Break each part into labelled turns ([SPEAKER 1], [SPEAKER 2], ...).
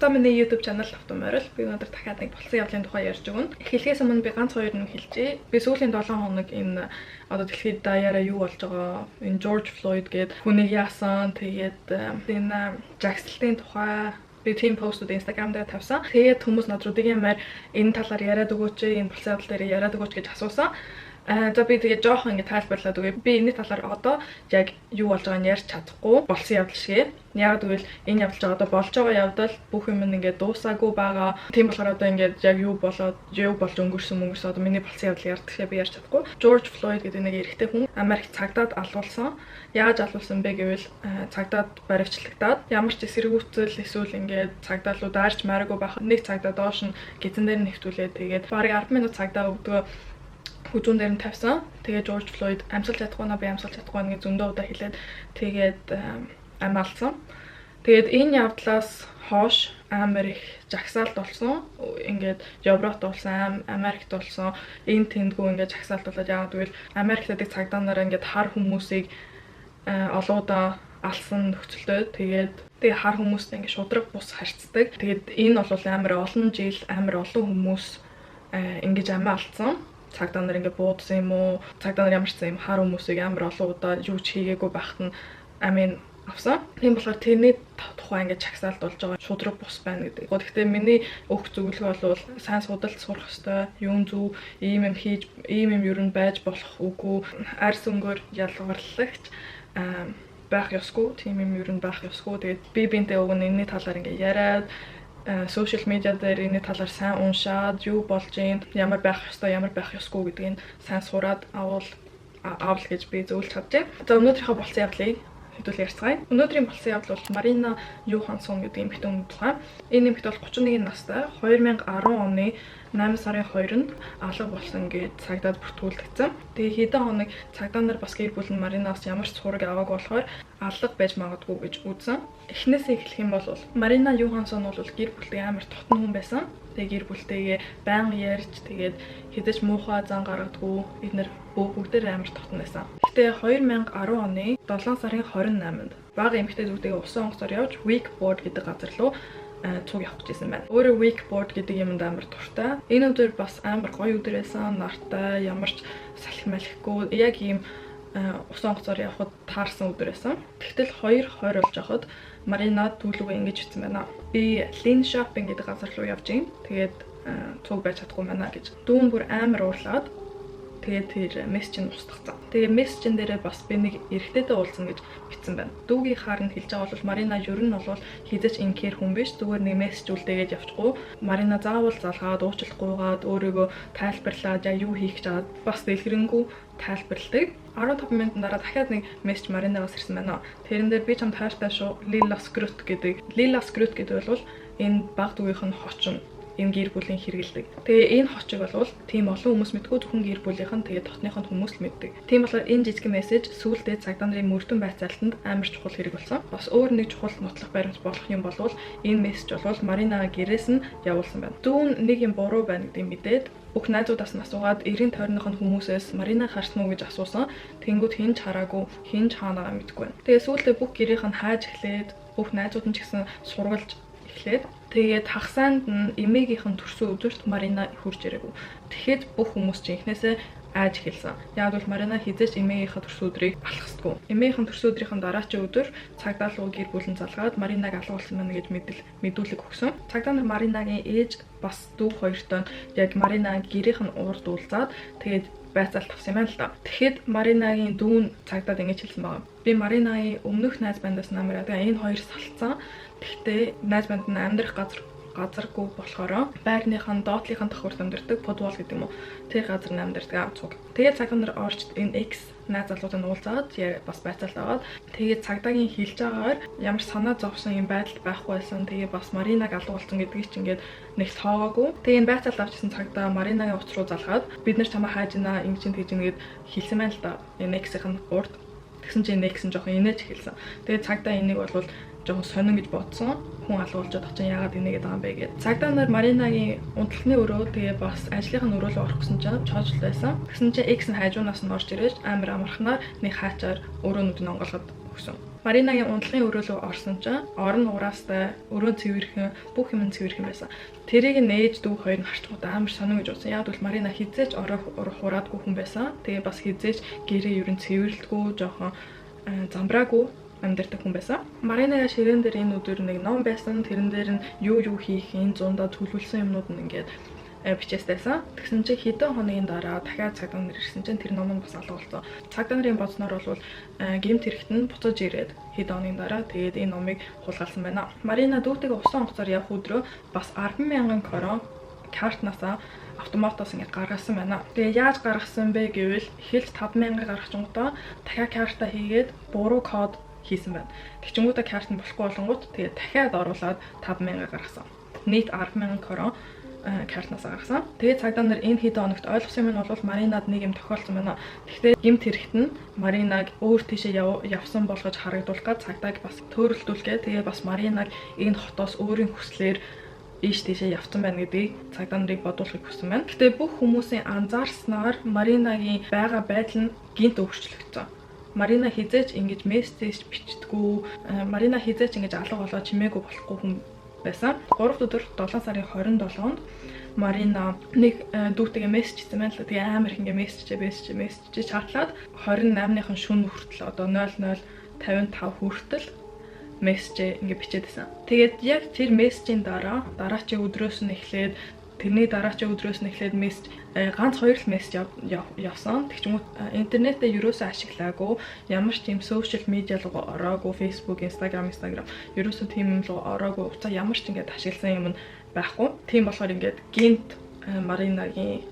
[SPEAKER 1] Баярлалаа миний YouTube channel Автом Орил. Би өнөөдөр дахиад нэг болсон явдлын тухай ярьж өгнө. Эхлэхээс өмнө би ганц хоёр юм хэлчихье. Би сүүлийн 7 хоног энэ одоо дэлхийд даяараа юу болж байгаа энэ George Floyd гээд хүнийг яасан тэгээд энэ жагсалтын тухай би тийм постууд Instagram дээр тавьсан. Тэгээд хүмүүс над руу дигэмээр энэ талаар яриад өгөөч, энэ болсон явдал дээр яриад өгөөч гэж асуусан. За би тэгээ жоохон ингэ тайлбарлаад өгье. Би энэ талаар одоо яг юу болж байгааг нь ярьж чадахгүй болсон явдал шиг. Яг тэгвэл энэ явдал ч одоо болж байгаа явдал бүх юм ингээд дуусаагүй байгаа. Тийм болохоор одоо ингээд яг юу болж өнгөрсөн одоо миний болсон явдал ярьдаг шиг би ярьж чадахгүй. George Floyd гэдэг нэг эрэгтэй хүн Америкт цагдаад алуулсан. Яаж алуулсан бэ гэвэл цагдаад баривчлагтаад ямар ч эсэргүүцэл эсвэл ингээд цагдаалуу даарч мараагүй байх. Нэг цагдаа доош нь гизэн дээр нэвтүүлээд тэгээд бараг 10 минут цагдаа өгдөг хүзүүн дээр нь тавьсан. Тэгээ George Floyd амьсгалж чадахгүй наа би амьсгалж чадахгүй нэг зөндөө удаа хэлээд тэгээд амиалсан. Тэгээд энэ явдлаас хойш амар их жагсаалт болсон. Ингээд Европт болсон, Америкт болсон. Энэ тэндгүү ингээд жагсаалт болоод яагаад гэвэл Америкт цагдаа нараа ингээд хар хүмүүсийг олоодаа алсан нөхцөлдөө тэгээ хар хүмүүстэй ингээд шудраг бус харьцдаг. Тэгээд энэ бол амар олон жил амар олон хүмүүс ингэж амиалсан. Цагдаа нар ингээ буудсан юм уу? Цагдаа нар ямар ч юм хар хүмүүсийг амар олон удаа юу ч хийгээгүй байхад нь амин авсан. Тийм болохоор тэрний тухай ингээ чагсаалт болж байгаа шудраг бус байна гэдэг. Гэхдээ миний өгөх зөвлөгөө бол сайн судалж сурах хэрэгтэй. Юун зөв ийм юм хийж, ийм юм ер нь байж болох үгүй. Арьс өнгөөр ялгарлагч байх ёсгүй. Тийм юм ер нь байх ёсгүй. Тэгээд би бинтээ өгнө энэний талаар ингээ яриад social media дээр энэ талаар сайн уншаад юу болж юм ямар байх ёстой ямар байх ёсгүй гэдгийг сайн сураад авал гэж би зөвлөж чадчих. За өнөөдрийнхөө болсон явдлыг хэдүүл ярьцгаая. Өнөөдрийн болсон явдал бол Марина Юхансон гэдэг эмэгтэй хүн тухай. Энэ эмэгтэй бол 31 настай 2010 оны 8 сарын 2-нд алга болсон гэж цагдаад бүртгүүлэгдсэн. Тэгээ хэдэн хоног цагдаа нар бас гэр бүл нь Маринаас ямар ч сураг аваагүй болохоор алга байж магадгүй гэж үзсэн. Эхнээсээ эхлэх юм бол Марина Юхансон бол гэр бүлтэй амар тотон хүн байсан. Тэгээ гэр бүлтэйгээ байнга ярьж тэгээд хэдэж муухай зан гаргадгүй эднэр бүгдээр амар тотон байсан. Гэтэ 2010 оны 7 сарын 28-нд бага эмэгтэйчүүдийн усан онгоцоор явж wakeboard гэдэг газар руу цуг явах гэсэн байна. Өөрөө wakeboard гэдэг юмд амар дуртай. Энэ өдөр бас амар гоё өдөр байсан. Нартай, ямар ч салхи малхигүй яг ийм усан онгоцоор явхад таарсан өдөр байсан. Тэгтэл 2:20 болж байхад Марина дүүлүүгээ ингэж хэлсэн байна. Би Lin Shopping гэдэг газар руу явж гин. Тэгээд цуг байж чадахгүй байна гэж. Дүүн бүр амар уурлаад тэгээд тэр мессежийг устгацсан. Тэгээ мессежин дээрээ бас би нэг эрэгтэйтэй уулзсан гэж бичсэн байна. Дүүгийн хаар нь хэлж байгаа бол Марина ер нь бол хизээч инкер хүн биш. Зүгээр нэг мессеж үлдээгээд явчихгүй. Марина заавал залгаад уучлахгүйгээд өөрийгөө тайлбарлаад яа юу хийх гэж чад бас дэлгэрэнгүй тайлбарладаг. 15 минутын дараа дахиад нэг мессеж Маринагаас ирсэн байна. Тэрэн дээр би чамд хайртай шүү. Lila Scrut гэдэг бол энэ баг дүүгийнх нь хочин. Энэ гэр бүлийн хэрэгэлдэг. Тэгээ энэ хочиг бол тийм олон хүмүүс мэдгүй зөвхөн гэр бүлийнх нь тэгээ дотныхын хүмүүс л мэддэг. Тийм болохоор энэ жижиг мессеж сүүлдээ цагдаа нарын мөрдөн байцаалтанд амар чухал хэрэг болсон. Бас өөр нэг чухал нотлох баримт болох юм бол энэ мессеж бол Маринага гэрээс нь явуулсан байна. Дүүн нэг юм буруу байна гэдгийг мэдээд бүх найзуудаас нь асуугаад 90 тойрныхын хүмүүсээс Марина харсан уу гэж асуусан. Тэнгүүд хин ч хараагүй, хин ч хаанагаа мэдгүй байна. Тэгээ сүүлдээ бүх гэрийнх нь хааж эхлээд бүх найзууд нь ч гэсэн сургалж эхлээд тэгээд хагасанд нь эмээгийнхэн төрсөн өдөрт Марина хурж ирээгүй. Тэгэхэд бүх хүмүүс чинь эхнээсээ ааж эхэлсэн. Яг бол Марина хизээч эмээгийнхээ төрсөн өдрийг алхасдаггүй. Эмээгийнхэн төрсөн өдрийн дараачийн өдөр цагдаа руу гэр бүлэн залгаад Маринаг алгуулсан байна гэж мэдүүлэг өгсөн. Цагдаа нар Маринагийн ээж бас дүү хоёртой яг Маринаг гэрийнх нь уурд уулзаад тэгээд байцаалт авсан юм байна л да. Тэгэхэд Маринагийн дүүн цагдаад ингэж хэлсэн байгаа. Би Маринагийн өмнөх найз бандаас намраад энэ хоёр салцсан. Гэхдээ найз банд нь амьдрах газаргүй болохоор байрныхан доотлынхан давхурт амьдардаг подвол гэдэг юм уу. Тэр газар нь амьдардаг цуг. Тэгээд цагдаа нар орж энэ X найз залуутай уулзаад бас байцаалт аваад тэгээд цагдаагийн хэлж байгаагаар ямар санаа зовсон юм байдалд байхгүй байсан. Тэгээд бас Маринаг алгуулсан гэдгийг ч ингээд нэг тоогоогүй. Тэгээд энэ байцаалт авчихсан цагдаа Маринагийн утас руу залгаад бид нар чамаа хайж гинэ ингэж тэгж ингээд хэлсэн байна л да. Энэ X-ийн урд тэгсэн чинь X нь жоохон инээж хэлсэн. Тэгээд цагдаа энийг бол жоохон сонин гэж бодсон. Хүн алгуулжод очин яагаад инегээд байгаа юм бэ гэд. Цагдаа нар Маринагийн унтлагын өрөө тэгээ бас ажлынхаа өрөө рүү орох гэсэн чинь чоожл байсан. Тэгсэн чинь X нь хажуунаас нь орж ирээд амар амархнаар нэг хаачаар өрөөнүүд нь онгоолгоод өгсөн. Маринагийн унтлагын өрөөлөг орсон чинь орон нураастай өрөө цэвэрхэн бүх юм цэвэрхэн байсан. Тэрийг нээж дүү хоёр нь харчгуудаа амар сонирм гэж бодсон. Яг бол Марина хизээч орох хураадгүй хүн байсан. Тэгээ бас хизээч гэрээ ерөн цэвэрлдэггүй, жоохон замбраагүй амьдардаг хүн байсан. Маринагийн ширээн дээр энэ өдөр нэг ном байсан. Тэрэн дээр нь юу хийх, энэ зундаа төлөвлөсөн юмнууд нь ингээд бичээстэйсэн. Тэгсэн чинь хэдэн хоногийн дараа дахиад цагдаа нар ирсэн чинь тэр ном нь бас алга болсон. Цагдаа нарын бодсноор бол гэмт хэрэгт нь буцаж ирээд хэдэн хоногийн дараа тэгээд энэ номыг хулгайлсан байна. Марина дүүтэйгээ усан онгоцоор явах өдрөө бас 10,000 крон картнасаа автоматоос ингэ гаргасан байна. Тэгээ яаж гаргасан бэ гэвэл эхэлж 5,000 гаргачингуудаа дахиад карта хийгээд буруу код хийсэн байна. Тэгчингуудаа карт нь болохгүй болонгууд тэгээ дахиад оруулаад 5,000 гаргасан. Нийт 10,000 крон картнаас гаргасан. Тэгээд цагдаа нар энэ хэдэн хоногт ойлгосон юм нь бол Маринад нэг юм тохиолдсон байна. Гэхдээ гэмт хэрэгт нь Маринаг өөр тийшээ явсан болгож харагдуулах гэж цагдааг бас төөрөлдүүлгээ. Тэгээ бас Маринаг энэ хотоос өөрийн хүслээр ийш тийшээ явсан байна гэдгийг цагдаа нарыг бодуулахыг хүссэн байна. Гэхдээ бүх хүмүүсийн анзаарснаар Маринагийн байгаа байдал нь гинт өөрчлөгдсөн. Марина хизээч ингэж мессеж бичдэггүй, Марина хизээч ингэж алга болоод чимээгүй болохгүй хүн байсан. 3 өдөр 7 сарын 27-нд Марина нэг дүүтэйгээ мессеж хийсэн байна л. Тэгээ амар их ингээ мессеж чатлаад 28-ны шөнө хүртэл одоо 00:55 хүртэл мессеж ингээ бичээд байсан. Тэгээд яг тэр мессежийн дараачийн өдрөөс нь эхлээд тэрний дараачийн өдрөөс нь эхлээд мессеж ганц 2 л мессеж явсан. Тэгчмүүд интернетээ юусоо ашиглаагүй, ямар ч тийм сошиал медиа руу ороогүй, Facebook, Instagram юусоо тийм юм руу ороогүй, уцаа ямар ч ингээд ашигласан юм байхгүй. Тийм болохоор ингээд гинт Маринагийн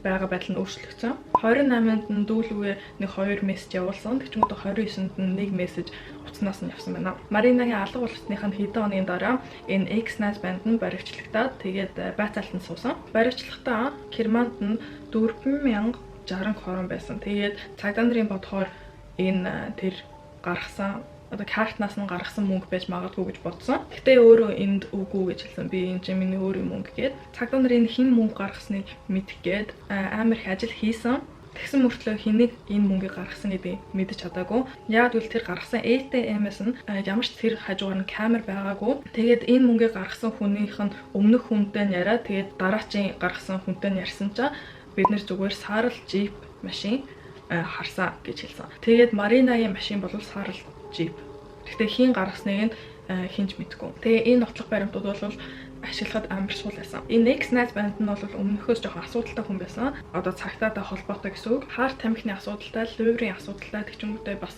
[SPEAKER 1] байгаа байдал нь өөрчлөгдсөн. 28-нд нь дүүлүүгээ нэг 2 мессеж явуулсан. Тэгчмүүд 29-нд нь нэг мессеж утаснаас нь явсан байна. Маринагийн алга болсныхаа хэдэн хоногийн дараа энэ X-Nice банд нь баривчлагтаад тэгээд байцаалтанд суусан. Баривчлагтаа Керманд нь 4,060 крон байсан. Тэгээд цагдаа нарын бодохоор энэ тэр гаргасан одоо картнаас нь гаргасан мөнгө байж магадгүй гэж бодсон. Гэтэ өөрөө энд үгүй гэж хэлсэн. Би энэ чинь миний өөрийн мөнгө гээд цагдаа нарын хэн мөнгө гаргасныг мэдэх гээд амар их ажил хийсэн. Тэгсэн мөртлөө хэнийг энэ мөнгийг гаргасан гэдгийг мэдэж чадаагүй. Яг үл тэр гаргасан ATM-ээс нь ямар ч тэр хажуугаар нь камер байгаагүй. Тэгээд энэ мөнгийг гаргасан хүнийх нь өмнөх хүнтэй нь яриа. Тэгээд дараачийн гаргасан хүнтэй нь ярьсан чинь бид нэр зүгээр саарл джип машин харсан гэж хэлсэн. Тэгээд Маринагийн машин бол саарл джип. Гэхдээ хин гаргасныг нь хинж мэдгүй. Тэгээ энэ нотлох баримтууд бол ашиглахад амар сул байсан. Энэ X-Nice банд нь бол өмнөхөөс жоохон асуудалтай хүн байсан. Одоо цагтаатай холбоотой гэсэн үг. Харт тамхины асуудалтай, ливрийн асуудалтай, тэгчмүүдээ бас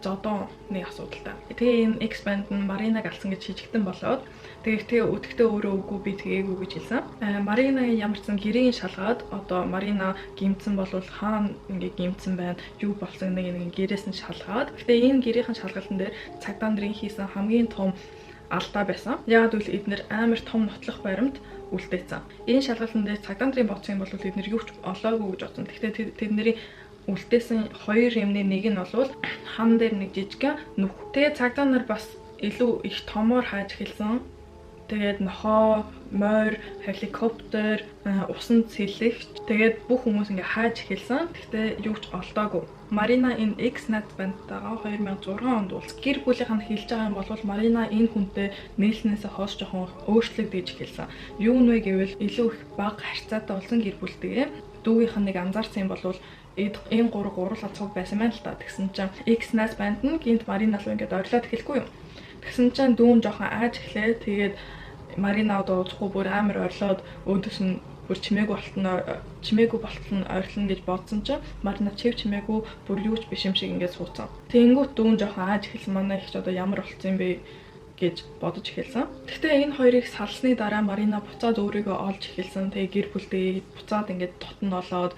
[SPEAKER 1] зодооны асуудалтай. Тэгээ энэ X банд нь Маринаг алсан гэж шижигдэн болоод тэгээ өдөртөө өөрөө үгүй би тэгээгүй гэж хэлсэн. Маринагийн ямар ч сан гэрийн шалгаад одоо Марина гимцэн болвол хаана ингээ гимцэн байна, юу болсон нэг гэрээс нь шалгаад. Гэтэ энэ гэрийн шалгалтын дээр цагдаа нарын хийсэн хамгийн том алдаа байсан. Яг үл эднэр амар том нотлох баримт үлдээсэн. Энэ шалгалтын дээр цагдаа нарын бодсон юм бол эднэр юу ч олоогүй гэж бодсон. Гэхдээ тэдний үлдээсэн 2 юмны нэг нь бол хан дээр нэг жижигхэн нүх. Тэгээ цагдаа нар бас илүү их томоор хааж эхэлсэн. Тэгээд нохоо, морь, helicopter, усан цэлэгч тэгээд бүх хүмүүс ингээ хааж эхэлсэн. Гэхдээ юу ч олдоогүй. Марина энэ X-Nice бандтайгаа 2006 онд уулз. Гэр бүлийнх нь хэлж байгаа юм бол Марина энэ хүнтэй нийлснээсээ хойш жоохон өөрчлөгдөж эхэлсэн. Юу нэ гэвэл илүү их бага харьцаатай болсон гэр бүлтэйгээ дүүгийнх нь нэг анзаарсан юм бол энэ гурал цуг байсан байна л та. Тэгсэн чинь X-Nice банд нь гинт Марина руу ингээд орлоод эхэлгүй юм. Тэгсэн чинь дүүн жоохон ааж эхлээ. Тэгээд Марина одоо уухгүй бүр амар орлоод өөдөөс нь бүр чимээгүй болтол нь ойрлно гэж бодсон чинь Марина чимээгүй бүр юу ч биш юм шиг ингээд суудсан. Тэнгүүт дүүн жоохон ааж эхэлсэн. Манай ихч одоо ямар болцсон юм бэ гэж бодож эхэлсэн. Гэхдээ энэ хоёрыг салсны дараа Марина буцаад өөрийгөө олж эхэлсэн. Тэгээ гэр бүлтэй буцаад ингээд дотн олоод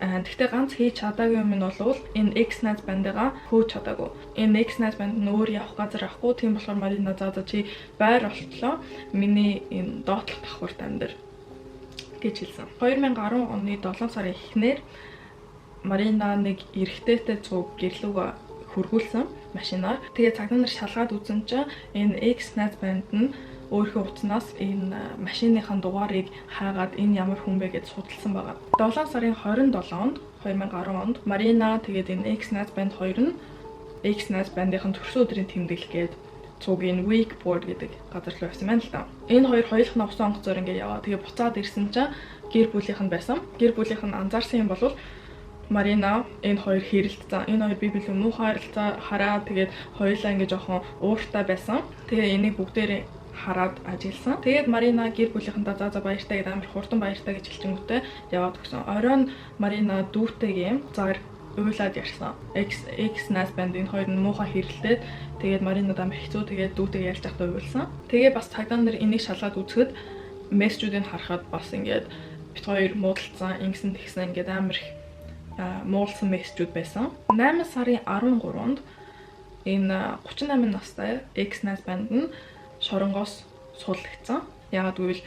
[SPEAKER 1] Тэгтээ ганц хийж чадаагүй юм нь бол энэ X-Nice бандыгаа хөөж чадаагүй. Энэ X-Nice банд нь өөр явах газар авахгүй. Тийм болохоор Марина за чи байр олтлоо. Миний энэ доотлох давхарт амьдар гэж хэлсэн. 2010 оны 7 сарын эхнэр Марина нэг эрэгтэйтэй цуг гэрлүүг хөргүүлсэн машинаар. Тэгээ цагдаа нар шалгаад үзсэн чинь энэ X-Nice банд нь өөрийнхөө утаснаас энэ машиныхаа дугаарыг хаагаад энэ ямар хүн бэ гэж судалсан байгаа. 7 сарын 27-нд 2010 онд Марина тэгээд энэ X-Nice банд хоёр нь X-Nas бандын төрсөн өдрийн тэмдэглэл гээд цугийн wakeboard гэдэг газар руу явсан байна л да. Энэ хоёр хоёулах нь 9 онгоцоор ингээд яваа. Тэгээ буцаад ирсэн чинь гэр бүлийнх нь байсан. Гэр бүлийнх нь анзаарсан юм бол Марина энэ хоёр хэрэлцсэн. Энэ хоёр бие биелэн муухай хараад тэгээд хоёулаа ингээд жоохон ууртай байсан. Тэгээ энийг бүгдээрээ хараад ажилласан. Тэгээд Марина гэр бүлийнхэнтэй за баяртай гэдэг амар хурдан баяртай гэж хэлчихэнгүүтээ яваад өгсөн. Оройн Марина дүүтэйгээ заагаар уйлаад ярьсан. X-Nas банд энэ хоёр нь муухай хэрэлдээд тэгээд Маринад амар хэцүү тэгээд дүүтэйгээ ярьж байхдаа уйлсан. Тэгээ бас цагдаа нар энийг шалгаад үзэхэд мессежүүдийг харахад бас ингээд бит хоёр муудалцсан, ингэсэн тэгсэн ингээд амар их муулсан мессежүүд байсан. 8 сарын 13-нд энэ 38 настай X-Nas банд нь шоронгоос суулгагдсан. Яагаад гэвэл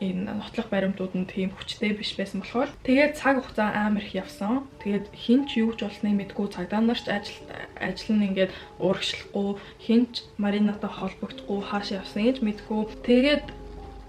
[SPEAKER 1] энэ нотлох баримтууд нь тийм хүчтэй биш байсан болохоор тэгээд цаг хугацаа амар их явсан. Тэгээд хинч юу ч болсныг мэдгүй цагдаа нарч ажил нь ингээд урагшлахгүй, хинч Маринатай холбогдохгүй хаашаа явсан гэж мэдгүй. Тэгээд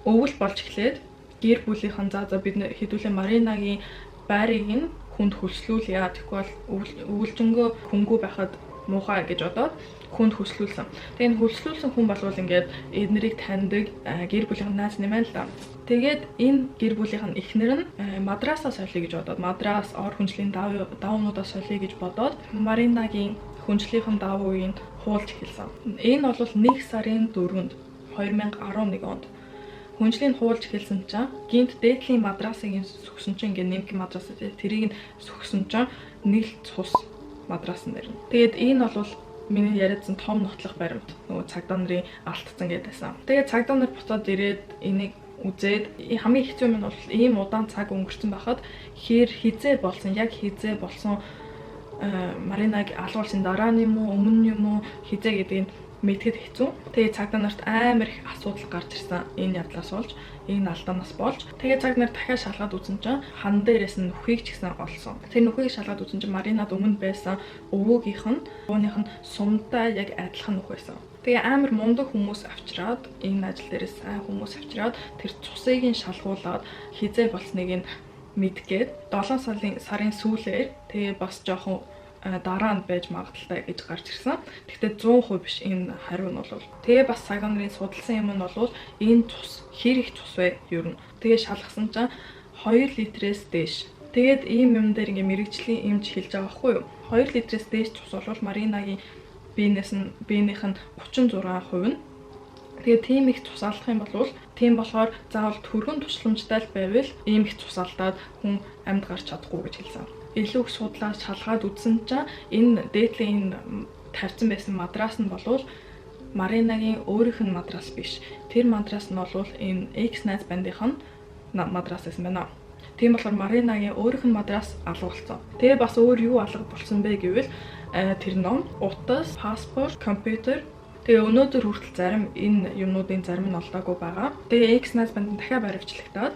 [SPEAKER 1] өвөл болж эхлээд гэр бүлийнхэн за бид хэдүүлээ Маринагийн байрыг нь хүнд хөслүүл яа тэгэхгүй бол өвөлжөнгөө хөнгөө байхад муухай гэж бодоод хүнд хөслүүлсэн. Тэгээд хөслүүлсэн хүн болвол ингээд эднэрийг таньдаг гэр бүлийнхэн наац нэмэн л да. Тэгээд энэ гэр бүлийнх нь эхнэр нь мадрасаа солиё гэж бодоод мадрас ор хүнжлийн давуунуудаа солиё гэж бодоод Маринагийн хүнжлийнхэн давуугийн хуулж эхэлсэн. Энэ бол 1 сарын 4-нд 2011 онд хүнжлийн хуулж эхэлсэн чинь гинт дээдлийн мадрасыг сүгсэн чинь ингээд нэмэх мадрас тэрийг нь сүгсэн чинь нийл цус мадрас нэрнэ. Тэгээд энэ бол миний яриадсан том нотлох баримт нөгөө цагдаа нарын алдсан гэдээсэн. Тэгээд цагдаа нар буцаад ирээд энийг үзээд хамгийн хэцүү юм нь бол ийм удаан цаг өнгөрцөн байхад хизээ болсон Маринаг алгуулсан дараа нь юм уу өмнө юм уу хизээ гэдгийг мэдхэд хэцүү. Тэгээд цагдаа нарт амар их асуудал гарч ирсэн. Энэ явдлаас болж, энэ алдаанаас болж. Тэгээд цаг нар дахиад шалгаад үзсэн чинь хан дээрээс нь нүхийг ч гэсэн олсон. Тэр нүхийг шалгаад үзсэн чинь Маринад өмнө байсан өвөөгийнх нь сумдаа яг адилхан нүх байсан. Тэгээ амар мундаг хүмүүс авчираад энэ ажил дээрээс сайн хүмүүс авчираад тэр цусыг нь шалгуулад хизээ болсныг нь мэдгээд 7 сарын сүүлээр тэгээ бас жоохон дараа нь байж магадaltaй гэж гарч ирсэн. Гэхдээ 100% биш энэ хариу нь бол. Тэгээ бас цагдаа нарын судалсан юм нь бол энэ цус хэр их цус вэ ер нь. Тэгээ шалгасан чинь 2 литрээс дээш. Тэгээд ийм юм дээр ингээ мэрэгжлийн эмч хэлж байгаа байхгүй юу? 2 литрээс дээш цус бол Маринагийн биенийх нь 36% нь. Тэгээд тийм их цус алдах юм бол тийм болохоор заавал төргөн тусламжтай л байвал ийм их цус алдаад хүн амьд гарч чадахгүй гэж хэлсэн. Илүү их судлаад шалгаад үзсэн чинь энэ дээдлийн тавьсан байсан мадрас нь бол Маринагийн өөрийнх нь мадрас биш. Тэр мадрас нь бол энэ X-Nas бандынх нь мадрас байсан байна. Тийм болохоор Маринагийн өөрийнх нь мадрас алгуулсан. Тэгээ бас өөр юу алга болсон бэ гэвэл тэр ном, утас, паспорт, компьютер. Тэгээ өнөөдөр хүртэл зарим энэ юмнуудын зарим нь олдоогүй байгаа. Тэгээ X-Nas банд дахиад баривчлагдаад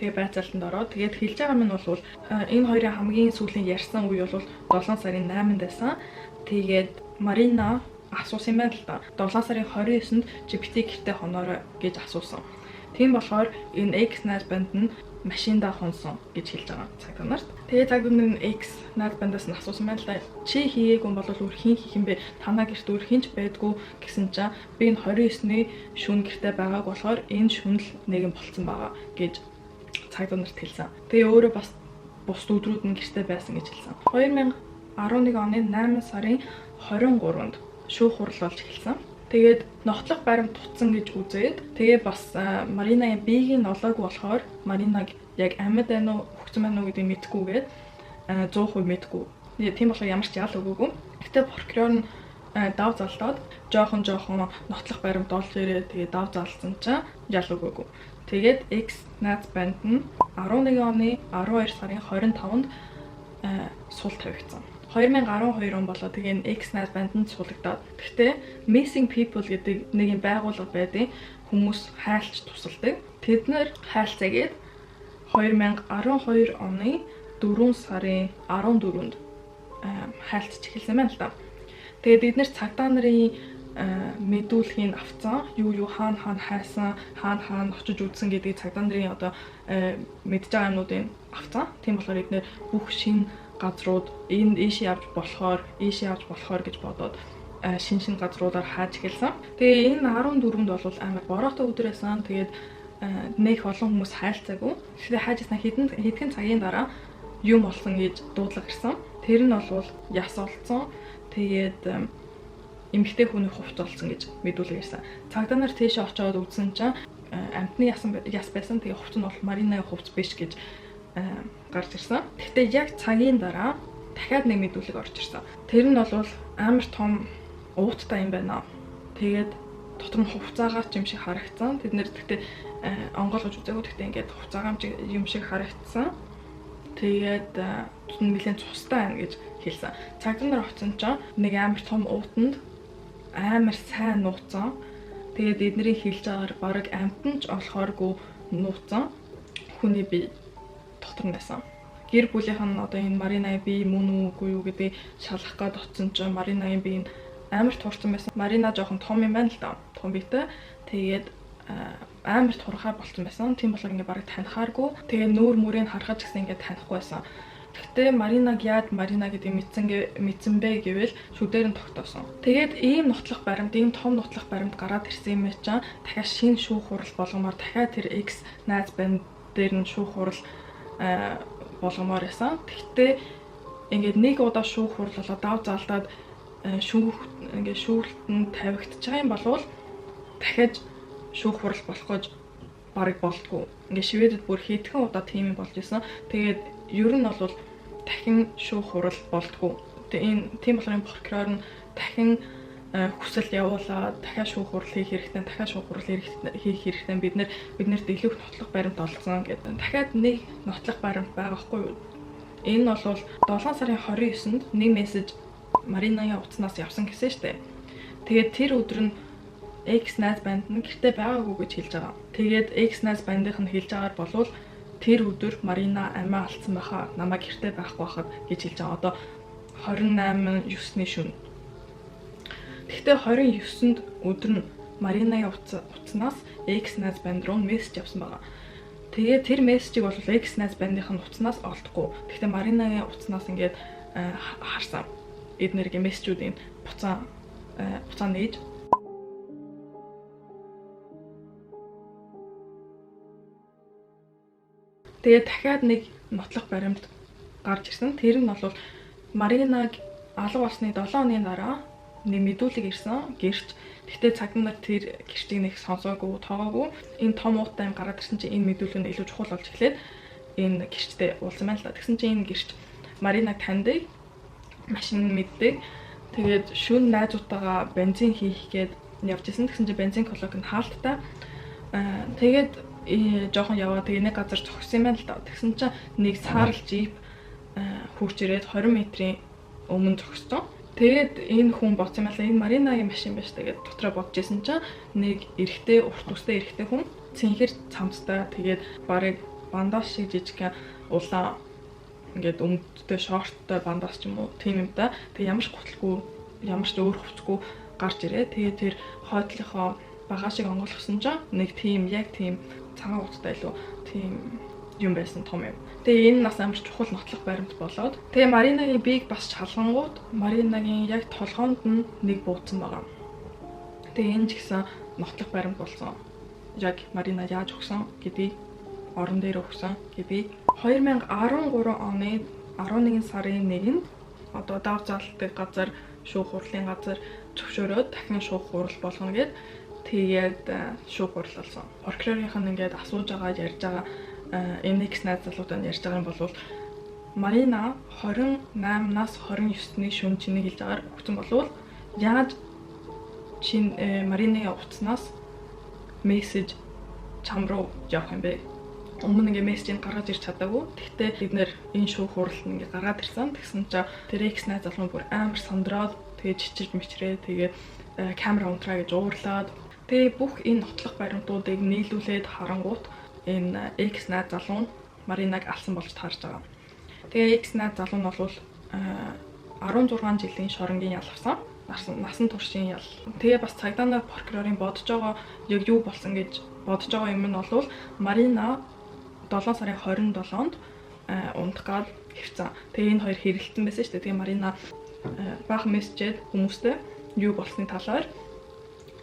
[SPEAKER 1] тэгээ байцаалтанд ороод тэгээд хэлж байгаа минь бол энэ хоёрын хамгийн сүүлийн ярьсан үе бол 7 сарын 8-нд байсан. Тэгээд Марина асуусан юм байна л да. 7 сарын 29-нд GPT гэртээ хоноорой гэж асуусан. Тийм болохоор энэ X-Nas банд нь машиндаа хонсон гэж хэлж байгаа цагдаа нарт. Тэгээ цагдаа нар X-Nas бандаас нь асуусан байна л да. Чи хийгээгүй бол өөр хин хийх юм бэ? Танаа гэрт өөр хинч байдгүй гэсэн чинь би энэ 29-ний шөнө гэртээ байгааг болохоор энэ шөнөл нэгэн болцсон байгаа гэж цагдаа нарт хэлсэн. Тэгээ өөрөө бас бус өдрүүд нь гэртээ байсан гэж хэлсэн. 2011 оны 8 сарын 23-нд шүүх хурал болж эхэлсэн. Тэгээд нотлох баримт тутсан гэж үзээд тэгээ бас Маринагийн биеийг нь олоогүй болохоор Маринаг яг амьд байна уу хөгцөн байна уу гэдгийг мэдэхгүйгээд 100% мэдэхгүй. Тийм болохоор ямар ч ял өгөөгүй. Гэтэ прокурор нь дав залдаад жоохон нотлох баримт олж ирээ тэгээ дав залсан чинь ял өгөөгүй. Тэгээд X-Nas банд нь 11 оны 12 сарын 25-нд сул тавигдсан. 2012 он болоо тэгээ X-Nas банданд суулгадаад. Гэхдээ Missing People гэдэг нэг юм байгууллага байдаг. Хүмүүс хайлтж тусалдаг. Тэд нэр хайлцаагээд 2012 оны 4 сарын 14-нд хайлтж эхэлсэн байна л да. Тэгээд бид нэр цагдаа нарын мэдүүлгийг авцсан. Юу хаана хайсан, хаана очиж үзсэн гэдгийг цагдаа нарын одоо мэдж байгаа юмнуудыг авцсан. Тийм болохоор эдгээр бүх шин газрууд энэ ийшээ явж болохоор гэж бодоод шинэ газруудаар хааж эхэлсэн. Тэгээ энэ 14-нд бол амар бороотой өдөр байсан. Тэгээд нэг олон хүмүүс хайлцаагүй. Тэгэхээр хаажсан хэдхэн цагийн дараа юм болсон гэж дуудлага ирсэн. Тэр нь бол яс олцсон. Тэгээд эмэгтэй хүний хувц олцсон гэж мэдүүлэг ирсэн. Цагдаа нар тийшээ очиод үзсэн чинь амтны яс байсан. Тэгээ хувц нь бол Маринагийн хувц биш гэж гарч ирсэн. Гэхдээ яг цагийн дараа дахиад нэг мэдүүлэг орж ирсэн. Тэр нь бол амар том ууттай юм байна. Тэгээд дотор нь хувцаагаа юм шиг харагдсан. Тэд нэр гэхдээ онгойлгож үзээгүй. Гэхдээ ингээд хувцаагаа юм шиг харагдсан. Тэгээд нэлээд цустай байна гэж хэлсэн. Цагдаа нар очсон чинь нэг амар том уутанд амар сайн нууцсан. Тэгээд эднэрийн хэлж байгаагаар бараг амтан ч олохооргүй нууцсан. Хүний бие дотор нь байсан. Гэр бүлийнх нь одоо энэ Маринагийн бие мөн үгүй юу гэдэг шалгах гээд очсон чинь Маринагийн бие нь амар туурсан байсан. Марина жоохон том юм байна л да. Том биетэй. Тэгээд амар турхаа болсон байсан. Тийм болохоор ингээ бараг танихааргүй. Тэгээ нүүр мөрийг харахад ч гэсэн ингээ танихгүй байсан. Гэхдээ Маринаг яаж Марина гэдэг мэдсэн бэ гэвэл шүдээр нь тогтоосон. Тэгээд ийм нотлох баримт, ийм том нотлох баримт гараад ирсэн юм чинь дахиад шинэ шүүх хурал болгомоор дахиад тэр X найз банд дээр нь шүүх хурал болгомоор байсан. Гэхдээ ингээд нэг удаа шүүх хурал болоо дав заалтаад шүүхтэн тавигдчих юм болвол дахиад шүүх хурал болох гэж барыг болтгоо. Ингээ Шведэд бүр хэдхэн удаа тийм болж исэн. Тэгээд ер нь бол дахин шүүх хурал болтгоо. Тэгээ энэ тийм болохоор прокурор нь дахин хүсэл явуулаад дахиад шүүх хурал хийх хэрэгтэй, дахиад шүүх хурал хийх хэрэгтэй. Бид нэр илүү их нотлох баримт олгосон гэдэг. Дахиад нэг нотлох баримт байгаа хгүй юу? Энэ бол 7 сарын 29-нд нэг мессеж Маринагийн утаснаас явсан гэсэн шүү дээ. Тэгээд тэр өдөр нь X найз банд нь гэртээ байгаагүй гэж хэлж байгаа. Тэгээд X найз бандынх нь хэлж байгаагаар болвол тэр өдөр Марина амиа алдсан байхаа, намайг гэртээ байхгүй байхад гэж хэлж байгаа. Одоо 28/9-ний шөнө. Гэхдээ 29-нд өдөр нь Маринагийн утаснаас X найз банд руу мессеж явсан байгаа. Тэгээд тэр мессежийг бол X найз бандынх нь утаснаас олдохгүй. Гэхдээ Маринагийн утаснаас ингээд харсан. Эднэрийн мессежүүдийн буцаа нээж. Тэгээд дахиад нэг нотлох баримт гарч ирсэн. Тэр нь бол Маринаг алга болсны 7 хоногийн дараа нэг мэдүүлэг ирсэн. Гэрч. Гэхдээ цагдаа нар тэр гэрчийг нэг сонсоогүй, тоогоогүй. Энэ том ууттай юм гараад ирсэн чинь энэ мэдүүлэг нь илүү чухал болж эхлээд энэ гэрчтэй уулзсан байна л да. Тэгсэн чинь энэ гэрч Маринаг таньдаг, машин мэддэг. Тэгээд шүн найзуудтайгаа бензин хийх гээд явж исэн. Тэгсэн чинь бензин колонк нь хаалттай. Тэгээд жоохон яваа тэгээ нэг газар зогссон юм байна л да. Тэгсэн чинь нэг саарл жип хурж ирээд 20 метрийн өмнө зогссон. Тэгээд энэ хүн боцсон юм байна. Энэ Маринагийн машин биш. Тэгээд дотроо бодож исэн чинь нэг эрэгтэй, урт устай эрэгтэй хүн цэнхэр цамцтай тэгээд барыг бандаж шиг жижиг улаан ингээд өмдтэй шорттой бандаж ч юм уу тийм юм да. Тэгээ ямар ч гутлгүй, ямар ч өөр хувцгүй гарч ирээ. Тэгээ тэр хойдлынхоо багажийг онгойлгосон чинь нэг тийм яг тийм цагаан утастай илүү тийм юм байсан, том юм. Тэгээ энэ нас амар чухал нотлох баримт болоод тэгээ Маринагийн биег бас шалгангууд Маринагийн яг толгоонд нь нэг бууцсан байгаа. Тэгээ энэ ч гэсэн нотлох баримт болсон. Яг Марина яаж өгсөн гэдгийг орон дээр өгсөн гэдгийг 2013 оны 11 сарын 1-нд одоо дав залтыг газар шүүх хурлын газар зөвшөөрөөд дахин шүүх хурал болгоно гэд тэгээд шүүх хурал болсон. Прокурорынх нь ингээд асууж байгаа, ярьж байгаа энэ X найз залуутай ярьж байгаа юм бол Марина 28-наас 29-ний шөнө чиний хэлж байгаагаар өгсөн болвол яаж Маринагийн утаснаас мессеж чам руу явах юм бэ? Өмнө ингээ мессежийг гаргаж ирч чадаагүй. Тэгтээ бид нэр энэ шүүх хуралд ингээ гаргаад ирсэн. Тэгсэн чинь тэр X найз залуу бүр амар сандраад тэгээ чичирж мичрээ тэгээ камера унтраа гэж уурлаад тэгээ бүх энэ нотлох баримтуудыг нийлүүлээд харангуут энэ X найз залуу нь Маринаг алсан болж таарж байгаа. Тэгээ X найз залуу нь бол 16 жилийн шоронгийн ял авсан. Насан туршийн ял. Тэгээ бас цагдаа нар прокурорын бодож байгаа яг юу болсон гэж бодож байгаа юм нь бол Марина 7 сарын 27-нд унтгаад хэвцэн. Тэгээ энэ хоёр хэрэлтэн байсан шүү дээ. Тэгээ Марина баахан мессежэд хүмүүстэй юу болсны талаар.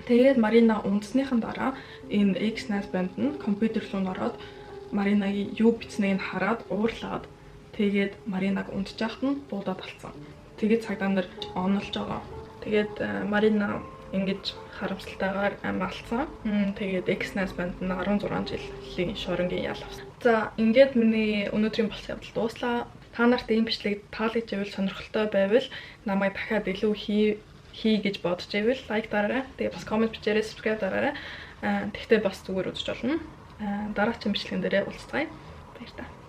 [SPEAKER 1] Тэгээд Марина унтсныхан дараа энэ X-Nice банд нь компьютер руу ороод Маринагийн юу бичснийг хараад уурлаад тэгээд Маринаг унтж яхад нь буудаад алцсан. Тэгээд цагдаа нар онолж байгаа. Тэгээд Марина ингэж харамсалтайгаар амиалцсан. Тэгээд X-Nice банд нь 16 жилийн шоронгийн ял авсан. За ингээд миний өнөөдрийн болсон явдал дууслаа. Та нарт ийм бичлэг таалагдж байвал сонирхолтой байвал намайг дахиад илүү хий гэж бодож байвал лайк дараарай. Тэгээ бас коммент бичээрэй, subscribe дараарай. Тэгтээ бас зүгээр үзэж болно. Дараагийн бичлэгэн дээрээ уулзцгаая. Баярлалаа.